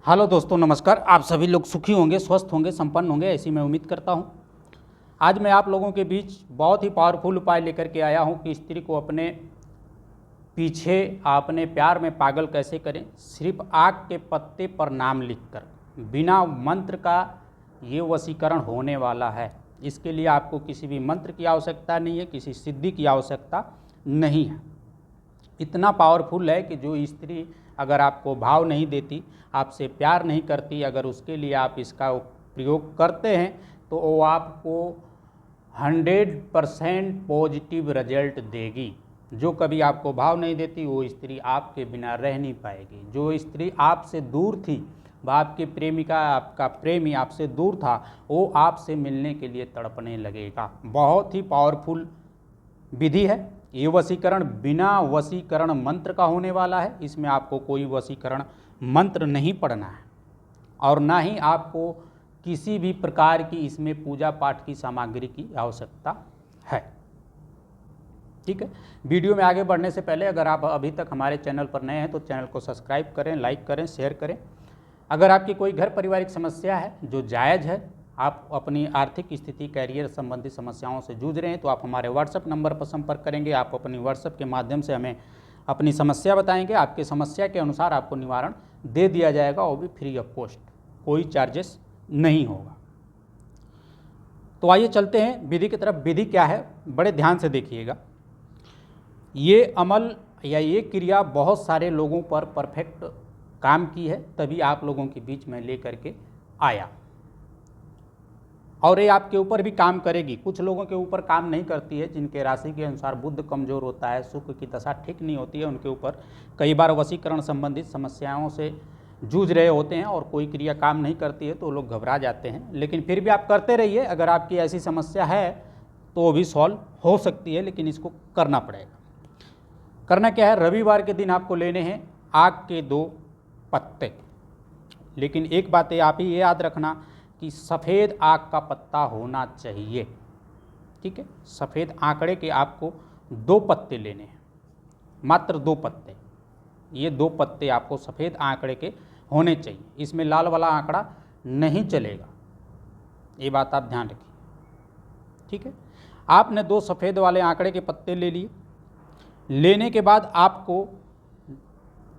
Hello दोस्तों, नमस्कार। आप सभी लोग सुखी होंगे, स्वस्थ होंगे, संपन्न होंगे, ऐसी मैं उम्मीद करता हूं। आज मैं आप लोगों के बीच बहुत ही पावरफुल उपाय लेकर के आया हूं कि स्त्री को अपने पीछे, अपने प्यार में पागल कैसे करें। सिर्फ आग के पत्ते पर नाम लिखकर, बिना मंत्र का ये वशीकरण होने वाला है। इसके लिए आपको किसी भी मंत्र की आवश्यकता नहीं है, किसी सिद्धि की आवश्यकता नहीं है। इतना पावरफुल है कि जो स्त्री अगर आपको भाव नहीं देती, आपसे प्यार नहीं करती, अगर उसके लिए आप इसका प्रयोग करते हैं तो वो आपको 100% पॉजिटिव रिजल्ट देगी। जो कभी आपको भाव नहीं देती वो स्त्री आपके बिना रह नहीं पाएगी। जो स्त्री आपसे दूर थी, आपकी प्रेमिका, आपका प्रेमी आपसे दूर था, वो आपसे मिलने के लिए तड़पने लगेगा। बहुत ही पावरफुल विधि है ये वशीकरण। बिना वशीकरण मंत्र का होने वाला है। इसमें आपको कोई वशीकरण मंत्र नहीं पढ़ना है और ना ही आपको किसी भी प्रकार की इसमें पूजा पाठ की सामग्री की आवश्यकता है। ठीक है। वीडियो में आगे बढ़ने से पहले अगर आप अभी तक हमारे चैनल पर नए हैं तो चैनल को सब्सक्राइब करें, लाइक करें, शेयर करें। अगर आपकी कोई घर पारिवारिक समस्या है जो जायज़ है, आप अपनी आर्थिक स्थिति, कैरियर संबंधी समस्याओं से जूझ रहे हैं, तो आप हमारे व्हाट्सएप नंबर पर संपर्क करेंगे। आप अपनी व्हाट्सएप के माध्यम से हमें अपनी समस्या बताएंगे। आपकी समस्या के अनुसार आपको निवारण दे दिया जाएगा, वो भी फ्री ऑफ कॉस्ट, कोई चार्जेस नहीं होगा। तो आइए चलते हैं विधि की तरफ। विधि क्या है, बड़े ध्यान से देखिएगा। ये अमल या ये क्रिया बहुत सारे लोगों पर परफेक्ट काम की है, तभी आप लोगों के बीच में लेकर के आया और ये आपके ऊपर भी काम करेगी। कुछ लोगों के ऊपर काम नहीं करती है, जिनके राशि के अनुसार बुध कमजोर होता है, शुक्र की दशा ठीक नहीं होती है, उनके ऊपर कई बार वशीकरण संबंधित समस्याओं से जूझ रहे होते हैं और कोई क्रिया काम नहीं करती है तो लोग घबरा जाते हैं। लेकिन फिर भी आप करते रहिए। अगर आपकी ऐसी समस्या है तो वो भी सॉल्व हो सकती है, लेकिन इसको करना पड़ेगा। करना क्या है, रविवार के दिन आपको लेने हैं आग के 2 पत्ते। लेकिन एक बात आप ही याद रखना कि सफ़ेद आग का पत्ता होना चाहिए। ठीक है। सफ़ेद आंकड़े के आपको 2 पत्ते लेने हैं, मात्र 2 पत्ते। ये 2 पत्ते आपको सफ़ेद आंकड़े के होने चाहिए। इसमें लाल वाला आंकड़ा नहीं चलेगा, ये बात आप ध्यान रखिए। ठीक है। आपने 2 सफ़ेद वाले आंकड़े के पत्ते ले लिए। लेने के बाद आपको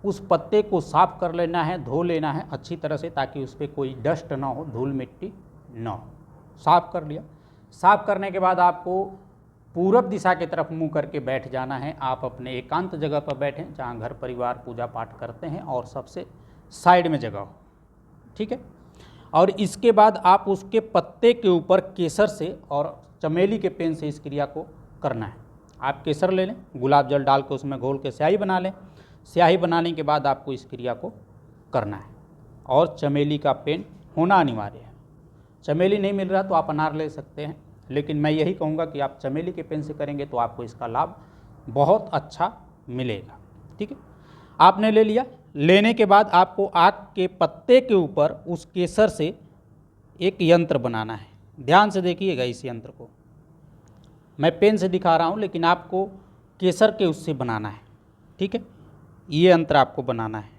उस पत्ते को साफ कर लेना है, धो लेना है अच्छी तरह से, ताकि उस पर कोई डस्ट ना हो, धूल मिट्टी ना हो। साफ कर लिया। साफ करने के बाद आपको पूरब दिशा की तरफ मुंह करके बैठ जाना है। आप अपने एकांत जगह पर बैठें जहाँ घर परिवार पूजा पाठ करते हैं, और सबसे साइड में जगह हो। ठीक है। और इसके बाद आप उसके पत्ते के ऊपर केसर से और चमेली के पेन से इस क्रिया को करना है। आप केसर ले लें, गुलाब जल डाल के उसमें घोल के स्याही बना लें। स्याही बनाने के बाद आपको इस क्रिया को करना है, और चमेली का पेन होना अनिवार्य है। चमेली नहीं मिल रहा तो आप अनार ले सकते हैं, लेकिन मैं यही कहूँगा कि आप चमेली के पेन से करेंगे तो आपको इसका लाभ बहुत अच्छा मिलेगा। ठीक है। आपने ले लिया। लेने के बाद आपको आग के पत्ते के ऊपर उस केसर से एक यंत्र बनाना है। ध्यान से देखिएगा इस यंत्र को। मैं पेन से दिखा रहा हूँ, लेकिन आपको केसर के उससे बनाना है। ठीक है। ये यंत्र आपको बनाना है।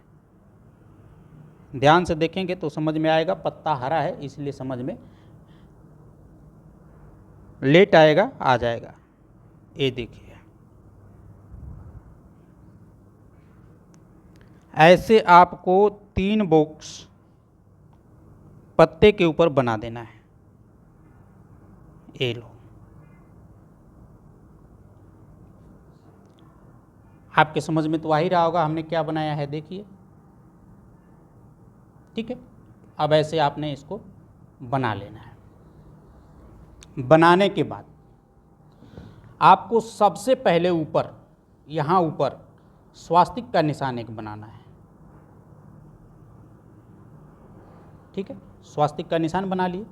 ध्यान से देखेंगे तो समझ में आएगा। पत्ता हरा है इसलिए समझ में लेट आएगा, आ जाएगा। ये देखिए, ऐसे आपको 3 बॉक्स पत्ते के ऊपर बना देना है। ये लो, आपके समझ में तो आ ही रहा होगा हमने क्या बनाया है, देखिए। ठीक है। अब ऐसे आपने इसको बना लेना है। बनाने के बाद आपको सबसे पहले ऊपर, यहाँ ऊपर स्वास्तिक का निशान एक बनाना है। ठीक है। स्वास्तिक का निशान बना लिए।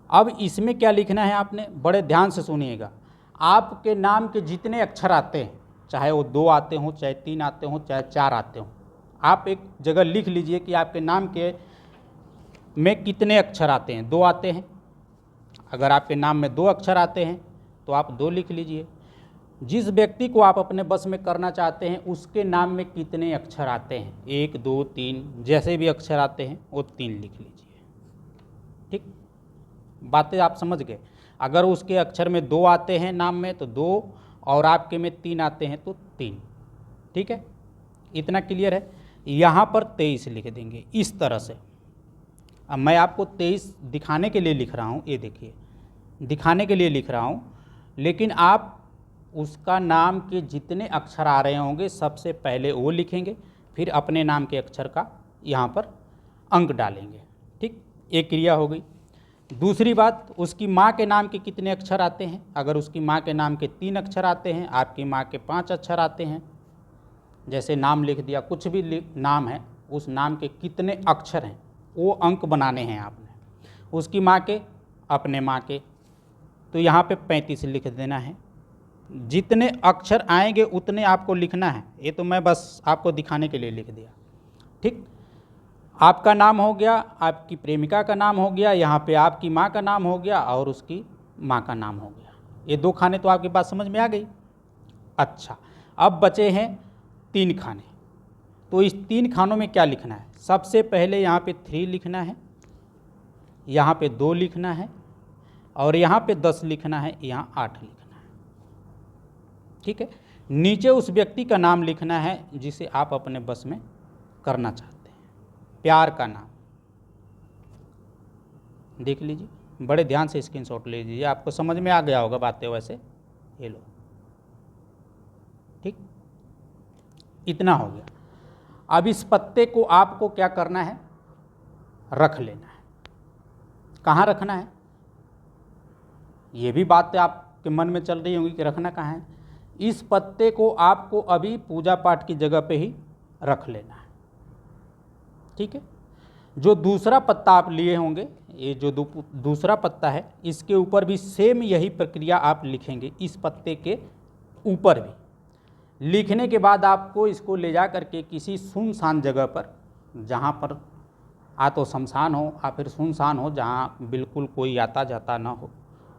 अब इसमें क्या लिखना है आपने, बड़े ध्यान से सुनिएगा। आपके नाम के जितने अक्षर आते हैं, चाहे वो 2 आते हों, चाहे 3 आते हों, चाहे 4 आते हों, आप एक जगह लिख लीजिए कि आपके नाम के में कितने अक्षर आते हैं। 2 आते हैं। अगर आपके नाम में 2 अक्षर आते हैं तो आप 2 लिख लीजिए। जिस व्यक्ति को आप अपने बस में करना चाहते हैं उसके नाम में कितने अक्षर आते हैं, 1 2 3 जैसे भी अक्षर आते हैं वो 3 लिख लीजिए। ठीक, बातें आप समझ गए। अगर उसके अक्षर में 2 आते हैं नाम में तो 2, और आपके में 3 आते हैं तो 3। ठीक है, इतना क्लियर है। यहाँ पर 23 लिख देंगे इस तरह से। अब मैं आपको 23 दिखाने के लिए लिख रहा हूँ, ये देखिए दिखाने के लिए लिख रहा हूँ, लेकिन आप उसका नाम के जितने अक्षर आ रहे होंगे सबसे पहले वो लिखेंगे, फिर अपने नाम के अक्षर का यहाँ पर अंक डालेंगे। ठीक, एक क्रिया हो गई। दूसरी बात, उसकी माँ के नाम के कितने अक्षर आते हैं। अगर उसकी माँ के नाम के 3 अक्षर आते हैं, आपकी माँ के 5 अक्षर आते हैं, जैसे नाम लिख दिया, कुछ भी नाम है, उस नाम के कितने अक्षर हैं वो अंक बनाने हैं आपने। उसकी माँ के, अपने माँ के, तो यहाँ पे 35 लिख देना है। जितने अक्षर आएंगे उतने आपको लिखना है, ये तो मैं बस आपको दिखाने के लिए लिख दिया। ठीक, आपका नाम हो गया, आपकी प्रेमिका का नाम हो गया, यहाँ पे आपकी माँ का नाम हो गया और उसकी माँ का नाम हो गया। ये 2 खाने तो आपकी बात समझ में आ गई। अच्छा, अब बचे हैं 3 खाने। तो इस 3 खानों में क्या लिखना है, सबसे पहले यहाँ पे 3 लिखना है, यहाँ पे 2 लिखना है, और यहाँ पे 10 लिखना है, यहाँ 8 लिखना है। ठीक है, नीचे उस व्यक्ति का नाम लिखना है जिसे आप अपने बस में करना चाहते हैं, प्यार का नाम। देख लीजिए, बड़े ध्यान से स्क्रीनशॉट ले लीजिए, आपको समझ में आ गया होगा बातें वैसे। ये लो, ठीक, इतना हो गया। अब इस पत्ते को आपको क्या करना है, रख लेना है। कहाँ रखना है, ये भी बात आपके मन में चल रही होंगी कि रखना कहाँ है। इस पत्ते को आपको अभी पूजा पाठ की जगह पे ही रख लेना है। ठीक है, जो दूसरा पत्ता आप लिए होंगे, ये जो दूसरा पत्ता है, इसके ऊपर भी सेम यही प्रक्रिया आप लिखेंगे। इस पत्ते के ऊपर भी लिखने के बाद आपको इसको ले जा करके किसी सुनसान जगह पर, जहाँ पर आ तो शमशान हो या फिर सुनसान हो, जहाँ बिल्कुल कोई आता जाता ना हो,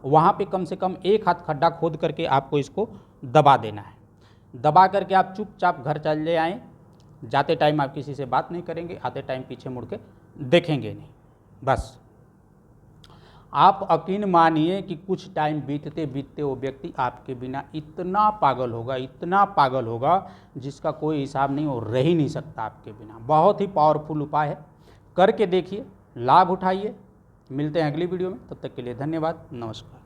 वहाँ पे कम से कम 1 हाथ खड्डा खोद करके आपको इसको दबा देना है। दबा करके आप चुपचाप घर चले आएँ। जाते टाइम आप किसी से बात नहीं करेंगे, आते टाइम पीछे मुड़ के देखेंगे नहीं। बस आप यकीन मानिए कि कुछ टाइम बीतते बीतते वो व्यक्ति आपके बिना इतना पागल होगा, इतना पागल होगा जिसका कोई हिसाब नहीं, और रह ही नहीं सकता आपके बिना। बहुत ही पावरफुल उपाय है, करके देखिए, लाभ उठाइए। मिलते हैं अगली वीडियो में, तब तक के लिए धन्यवाद, नमस्कार।